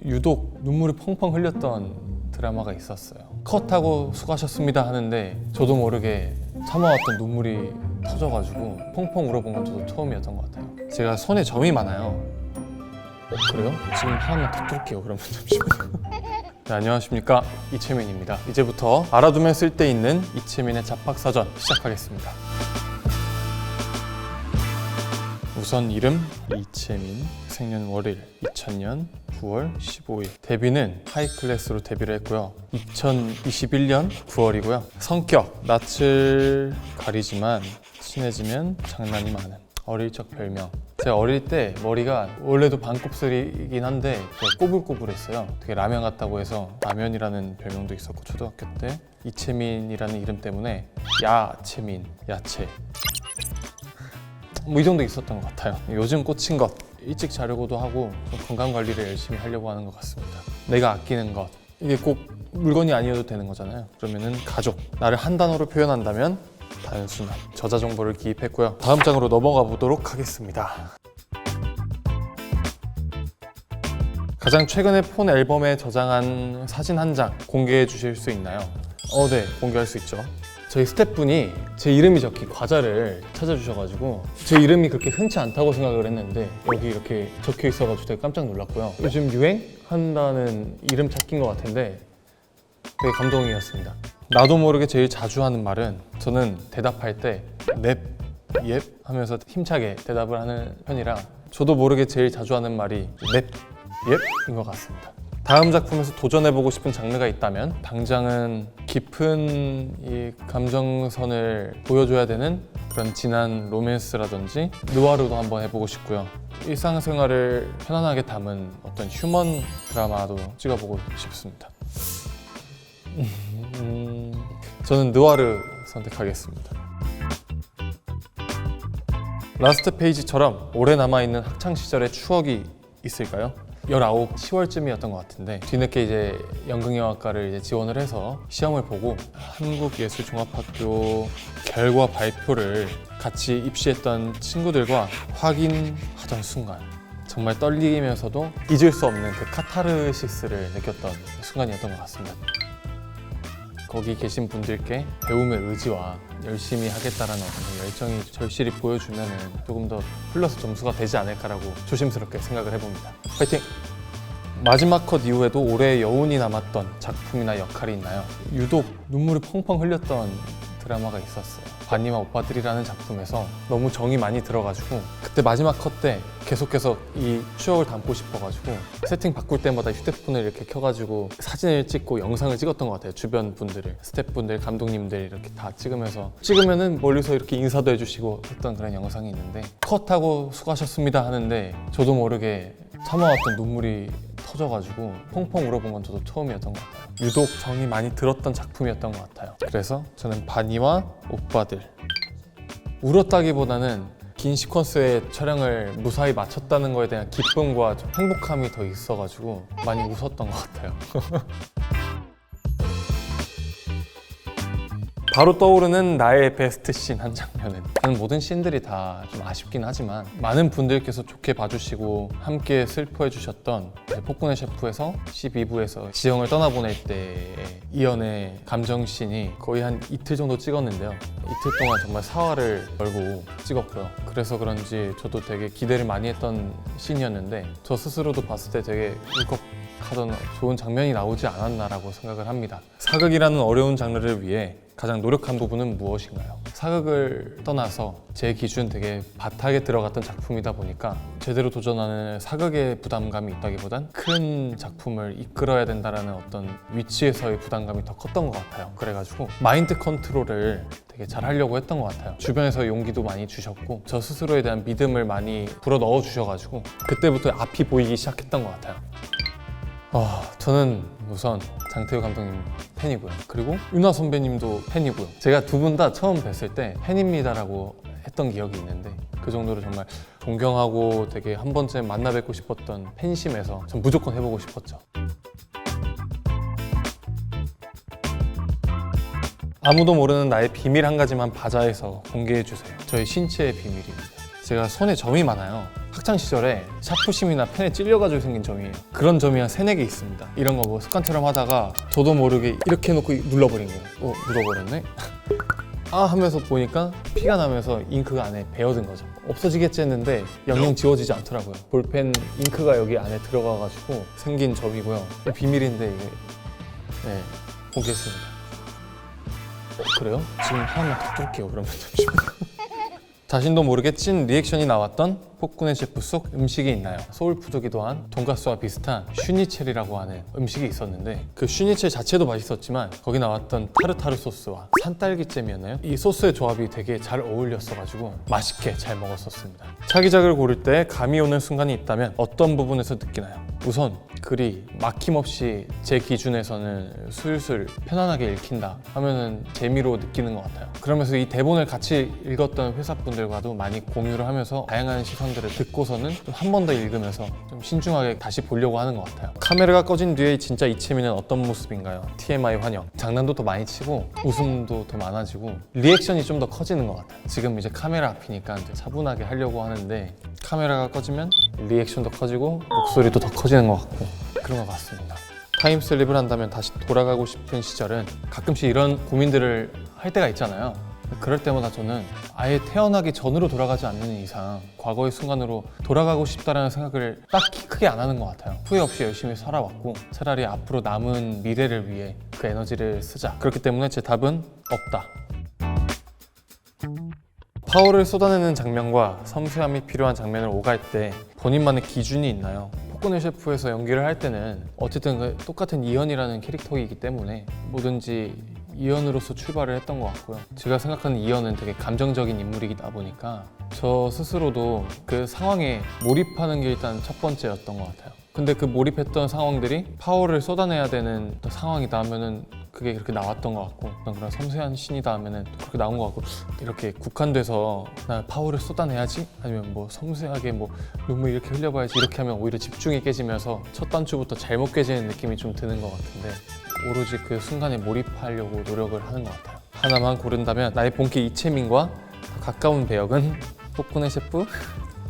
유독 눈물이 펑펑 흘렸던 드라마가 있었어요. 컷하고 수고하셨습니다 하는데 저도 모르게 참아왔던 눈물이 터져가지고 펑펑 울어본 건 저도 처음이었던 것 같아요. 제가 손에 점이 많아요. 그래요? 지금 하나만 더 뚫을게요. 그러면 잠시만요. 네, 안녕하십니까, 이채민입니다. 이제부터 알아두면 쓸데있는 이채민의 잡학사전 시작하겠습니다. 우선 이름 이채민, 생년 월일 2000년 9월 15일, 데뷔는 하이클래스로 데뷔를 했고요. 2021년 9월이고요. 성격 낯을 가리지만 친해지면 장난이 많은, 어릴 적 별명, 제가 어릴 때 머리가 원래도 반곱슬이긴 한데 꼬불꼬불했어요. 되게 라면 같다고 해서 라면이라는 별명도 있었고, 초등학교 때 이채민이라는 이름 때문에 야채민, 야채 뭐 이 정도 있었던 것 같아요. 요즘 꽂힌 것, 일찍 자려고도 하고 건강관리를 열심히 하려고 하는 것 같습니다. 내가 아끼는 것, 이게 꼭 물건이 아니어도 되는 거잖아요. 그러면은 가족, 나를 한 단어로 표현한다면 단순한. 저자 정보를 기입했고요. 다음 장으로 넘어가 보도록 하겠습니다. 가장 최근에 폰 앨범에 저장한 사진 한 장 공개해 주실 수 있나요? 네, 공개할 수 있죠. 저희 스태프분이 제 이름이 적힌 과자를 찾아주셔가지고 제 이름이 그렇게 흔치 않다고 생각을 했는데 여기 이렇게 적혀 있어가지고 되게 깜짝 놀랐고요. 요즘 유행한다는 이름 찾기인 것 같은데 되게 감동이었습니다. 나도 모르게 제일 자주 하는 말은, 저는 대답할 때 넵, 예 하면서 힘차게 대답을 하는 편이라 저도 모르게 제일 자주 하는 말이 넵, 예인 것 같습니다. 다음 작품에서 도전해보고 싶은 장르가 있다면 당장은 깊은 이 감정선을 보여줘야 되는 그런 진한 로맨스라든지 느와르도 한번 해보고 싶고요. 일상생활을 편안하게 담은 어떤 휴먼 드라마도 찍어보고 싶습니다. 저는 느와르 선택하겠습니다. 라스트 페이지처럼 오래 남아있는 학창시절의 추억이 있을까요? 19, 10월쯤이었던 것 같은데 뒤늦게 이제 연극영화과를 이제 지원을 해서 시험을 보고 한국예술종합학교 결과 발표를 같이 입시했던 친구들과 확인하던 순간 정말 떨리면서도 잊을 수 없는 그 카타르시스를 느꼈던 순간이었던 것 같습니다. 거기 계신 분들께 배움의 의지와 열심히 하겠다라는 어떤 열정이 절실히 보여주면 조금 더 플러스 점수가 되지 않을까라고 조심스럽게 생각을 해봅니다. 파이팅! 마지막 컷 이후에도 올해 여운이 남았던 작품이나 역할이 있나요? 유독 눈물이 펑펑 흘렸던 드라마가 있었어요. 바니와 오빠들이라는 작품에서 너무 정이 많이 들어가지고 그때 마지막 컷 때 계속해서 이 추억을 담고 싶어가지고 세팅 바꿀 때마다 휴대폰을 이렇게 켜가지고 사진을 찍고 영상을 찍었던 것 같아요. 주변 분들을, 스태프분들, 감독님들 이렇게 다 찍으면은 멀리서 이렇게 인사도 해주시고 했던 그런 영상이 있는데, 컷하고 수고하셨습니다 하는데 저도 모르게 참아왔던 눈물이 터져가지고 펑펑 울어본 건 저도 처음이었던 것 같아요. 유독 정이 많이 들었던 작품이었던 것 같아요. 그래서 저는 바니와 오빠들. 울었다기보다는 긴 시퀀스의 촬영을 무사히 마쳤다는 거에 대한 기쁨과 좀 행복함이 더 있어가지고 많이 웃었던 것 같아요. 바로 떠오르는 나의 베스트 씬 한 장면은, 저는 모든 씬들이 다 좀 아쉽긴 하지만 많은 분들께서 좋게 봐주시고 함께 슬퍼해 주셨던 폭군의 셰프에서 12부에서 지영을 떠나보낼 때의 이연의 감정 씬이 거의 한 이틀 정도 찍었는데요. 이틀 동안 정말 사활을 걸고 찍었고요. 그래서 그런지 저도 되게 기대를 많이 했던 씬이었는데 저 스스로도 봤을 때 되게 울컥하던 좋은 장면이 나오지 않았나라고 생각을 합니다. 사극이라는 어려운 장르를 위해 가장 노력한 부분은 무엇인가요? 사극을 떠나서 제 기준 되게 바닥에 들어갔던 작품이다 보니까 제대로 도전하는 사극의 부담감이 있다기보단 큰 작품을 이끌어야 된다는 어떤 위치에서의 부담감이 더 컸던 것 같아요. 그래가지고 마인드 컨트롤을 되게 잘 하려고 했던 것 같아요. 주변에서 용기도 많이 주셨고 저 스스로에 대한 믿음을 많이 불어넣어 주셔가지고 그때부터 앞이 보이기 시작했던 것 같아요. 저는 우선 장태우 감독님 팬이고요. 그리고 윤아 선배님도 팬이고요. 제가 두 분 다 처음 뵀을 때 팬입니다라고 했던 기억이 있는데 그 정도로 정말 존경하고 되게 한 번쯤 만나 뵙고 싶었던 팬심에서 전 무조건 해보고 싶었죠. 아무도 모르는 나의 비밀 한 가지만 바자해서 공개해주세요. 저의 신체의 비밀입니다. 제가 손에 점이 많아요. 학창 시절에 샤프심이나 펜에 찔려가지고 생긴 점이에요. 그런 점이 한 3-4개 있습니다. 이런 거 뭐 습관처럼 하다가 저도 모르게 이렇게 해놓고 눌러버린 거예요. 묻어버렸네? 아 하면서 보니까 피가 나면서 잉크가 안에 배어든 거죠. 없어지겠지 했는데 영영 지워지지 않더라고요. 볼펜 잉크가 여기 안에 들어가가지고 생긴 점이고요. 비밀인데 이게 네, 보겠습니다. 그래요? 지금 하나만 더 뚫을게요. 그러면 잠시만. 자신도 모르게 찐 리액션이 나왔던 폭군의 셰프 속 음식이 있나요? 소울푸드기도 한 돈가스와 비슷한 슈니첼이라고 하는 음식이 있었는데 그 슈니첼 자체도 맛있었지만 거기 나왔던 타르타르 소스와 산딸기잼이었나요? 이 소스의 조합이 되게 잘 어울렸어가지고 맛있게 잘 먹었었습니다. 차기작을 고를 때 감이 오는 순간이 있다면 어떤 부분에서 느끼나요? 우선 글이 막힘없이 제 기준에서는 술술 편안하게 읽힌다 하면은 재미로 느끼는 것 같아요. 그러면서 이 대본을 같이 읽었던 회사분들과도 많이 공유를 하면서 다양한 시선들을 듣고서는 좀 한 번 더 읽으면서 좀 신중하게 다시 보려고 하는 것 같아요. 카메라가 꺼진 뒤에 진짜 이채민은 어떤 모습인가요? TMI 환영. 장난도 더 많이 치고 웃음도 더 많아지고 리액션이 좀 더 커지는 것 같아요. 지금 이제 카메라 앞이니까 이제 차분하게 하려고 하는데 카메라가 꺼지면 리액션도 커지고 목소리도 더 커지는 것 같고 그런 것 같습니다. 타임슬립을 한다면 다시 돌아가고 싶은 시절은 가끔씩 이런 고민들을 할 때가 있잖아요. 그럴 때마다 저는 아예 태어나기 전으로 돌아가지 않는 이상 과거의 순간으로 돌아가고 싶다는 생각을 딱히 크게 안 하는 것 같아요. 후회 없이 열심히 살아왔고 차라리 앞으로 남은 미래를 위해 그 에너지를 쓰자. 그렇기 때문에 제 답은 없다. 파워를 쏟아내는 장면과 섬세함이 필요한 장면을 오갈 때 본인만의 기준이 있나요? 폭군의 셰프에서 연기를 할 때는 어쨌든 그 똑같은 이현이라는 캐릭터이기 때문에 뭐든지 이현으로서 출발을 했던 것 같고요. 제가 생각하는 이현은 되게 감정적인 인물이다 보니까 저 스스로도 그 상황에 몰입하는 게 일단 첫 번째였던 것 같아요. 근데 그 몰입했던 상황들이 파워를 쏟아내야 되는 상황이다 하면은 그게 그렇게 나왔던 것 같고 어떤 그런 섬세한 신이다 하면은 그렇게 나온 것 같고 이렇게 국한돼서 나 파워를 쏟아내야지 아니면 뭐 섬세하게 뭐 눈물 이렇게 흘려봐야지 이렇게 하면 오히려 집중이 깨지면서 첫 단추부터 잘못 깨지는 느낌이 좀 드는 것 같은데 오로지 그 순간에 몰입하려고 노력을 하는 것 같아요. 하나만 고른다면 나의 본캐 이채민과 가까운 배역은 폭군의 셰프,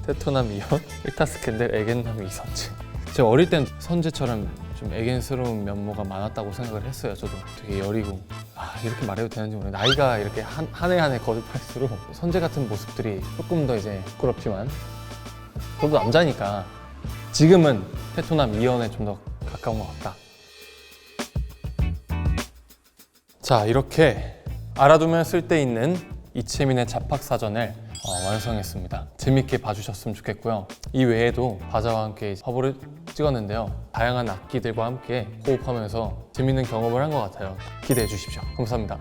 테토남 이현, 일타 스캔들, 에겐남 이선재. 제가 어릴 땐 선재처럼 좀 애견스러운 면모가 많았다고 생각을 했어요. 저도 되게 여리고 이렇게 말해도 되는지 모르겠는데 나이가 이렇게 한 해 한 해 거듭할수록 선재 같은 모습들이 조금 더 이제 부끄럽지만 저도 남자니까 지금은 테토남 이현에 좀 더 가까운 것 같다. 자, 이렇게 알아두면 쓸데있는 이채민의 잡학사전을 완성했습니다. 재밌게 봐주셨으면 좋겠고요. 이 외에도 바자와 함께 화보를 찍었는데요. 다양한 악기들과 함께 호흡하면서 재밌는 경험을 한 것 같아요. 기대해 주십시오. 감사합니다.